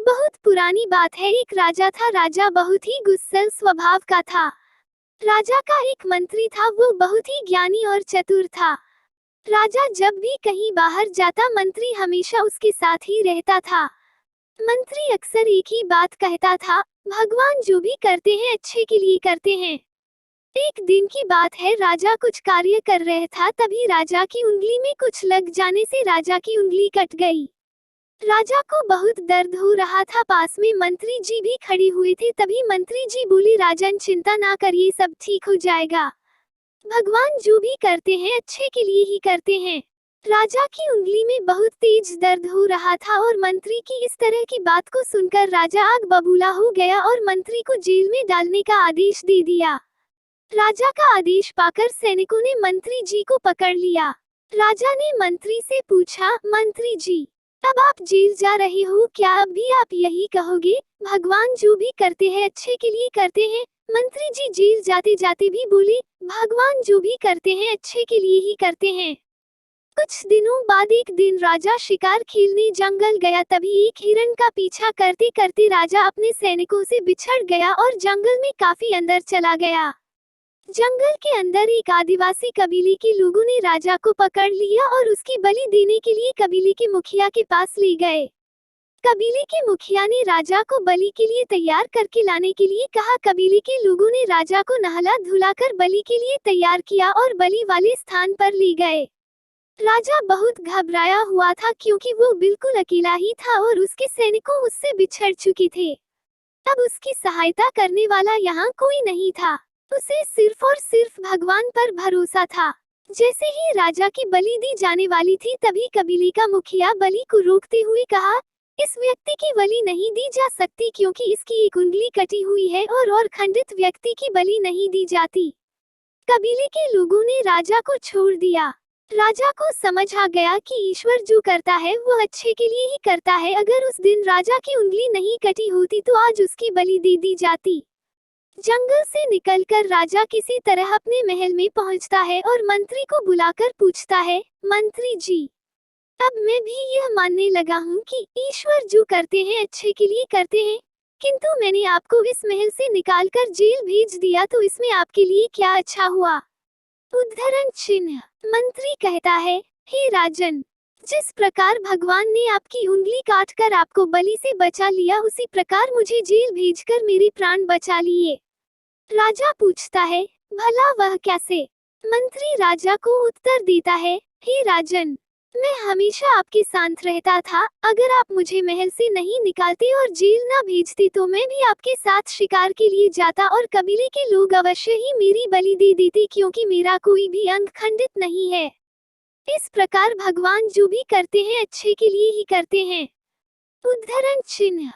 बहुत पुरानी बात है। एक राजा था। राजा बहुत ही गुस्सैल स्वभाव का था। राजा का एक मंत्री था, वो बहुत ही ज्ञानी और चतुर था। राजा जब भी कहीं बाहर जाता, मंत्री हमेशा उसके साथ ही रहता था। मंत्री अक्सर एक ही बात कहता था, भगवान जो भी करते हैं अच्छे के लिए करते हैं। एक दिन की बात है, राजा कुछ कार्य कर रहा था, तभी राजा की उंगली में कुछ लग जाने से राजा की उंगली कट गई। राजा को बहुत दर्द हो रहा था। पास में मंत्री जी भी खड़े हुए थे। तभी मंत्री जी बोली, राजन चिंता ना करिए, सब ठीक हो जाएगा। भगवान जो भी करते हैं अच्छे के लिए ही करते हैं। राजा की उंगली में बहुत तेज दर्द हो रहा था और मंत्री की इस तरह की बात को सुनकर राजा आग बबूला हो गया और मंत्री को जेल में डालने का आदेश दे दिया। राजा का आदेश पाकर सैनिकों ने मंत्री जी को पकड़ लिया। राजा ने मंत्री से पूछा, मंत्री जी, अब आप जेल जा रहे हो, क्या अब भी आप यही कहोगे, भगवान जो भी करते हैं अच्छे के लिए करते हैं? मंत्री जी जेल जाते जाते भी बोले, भगवान जो भी करते हैं अच्छे के लिए ही करते हैं। कुछ दिनों बाद एक दिन राजा शिकार खेलने जंगल गया। तभी एक हिरण का पीछा करते करते राजा अपने सैनिकों से बिछड़ गया और जंगल में काफी अंदर चला गया। जंगल के अंदर एक आदिवासी कबीले के लोगों ने राजा को पकड़ लिया और उसकी बलि देने के लिए कबीले के मुखिया के पास ले गए। कबीले के मुखिया ने राजा को बलि के लिए तैयार करके लाने के लिए कहा। कबीले के लोगों ने राजा को नहला धुलाकर बलि के लिए तैयार किया और बलि वाले स्थान पर ले गए। राजा बहुत घबराया हुआ था क्योंकि वो बिल्कुल अकेला ही था और उसके सैनिकों उससे बिछड़ चुके थे। अब उसकी सहायता करने वाला यहाँ कोई नहीं था। उसे सिर्फ और सिर्फ भगवान पर भरोसा था। जैसे ही राजा की बलि दी जाने वाली थी, तभी कबीले का मुखिया बलि को रोकते हुए कहा, इस व्यक्ति की बलि नहीं दी जा सकती क्योंकि इसकी एक उंगली कटी हुई है और खंडित व्यक्ति की बलि नहीं दी जाती। कबीले के लोगों ने राजा को छोड़ दिया। राजा को समझ आ गया कि ईश्वर जो करता है वो अच्छे के लिए ही करता है। अगर उस दिन राजा की उंगली नहीं कटी होती तो आज उसकी बलि दे दी जाती। जंगल से निकलकर राजा किसी तरह अपने महल में पहुंचता है और मंत्री को बुलाकर पूछता है, मंत्री जी, अब मैं भी यह मानने लगा हूँ कि ईश्वर जो करते हैं अच्छे के लिए करते हैं, किंतु मैंने आपको इस महल से निकालकर जेल भेज दिया, तो इसमें आपके लिए क्या अच्छा हुआ? उद्धरण चिन्ह। मंत्री कहता है, हे राजन, जिस प्रकार भगवान ने आपकी उंगली काटकर आपको बलि से बचा लिया, उसी प्रकार मुझे जेल भेजकर मेरे प्राण बचा लिए। राजा पूछता है, भला वह कैसे? मंत्री राजा को उत्तर देता है, हे राजन, मैं हमेशा आपके साथ रहता था। अगर आप मुझे महल से नहीं निकालते और जेल न भेजते तो मैं भी आपके साथ शिकार के लिए जाता और कबीले के लोग अवश्य ही मेरी बलि दे देते क्योंकि मेरा कोई भी अंग खंडित नहीं है। इस प्रकार भगवान जो भी करते हैं अच्छे के लिए ही करते हैं। उद्धरण चिन्ह।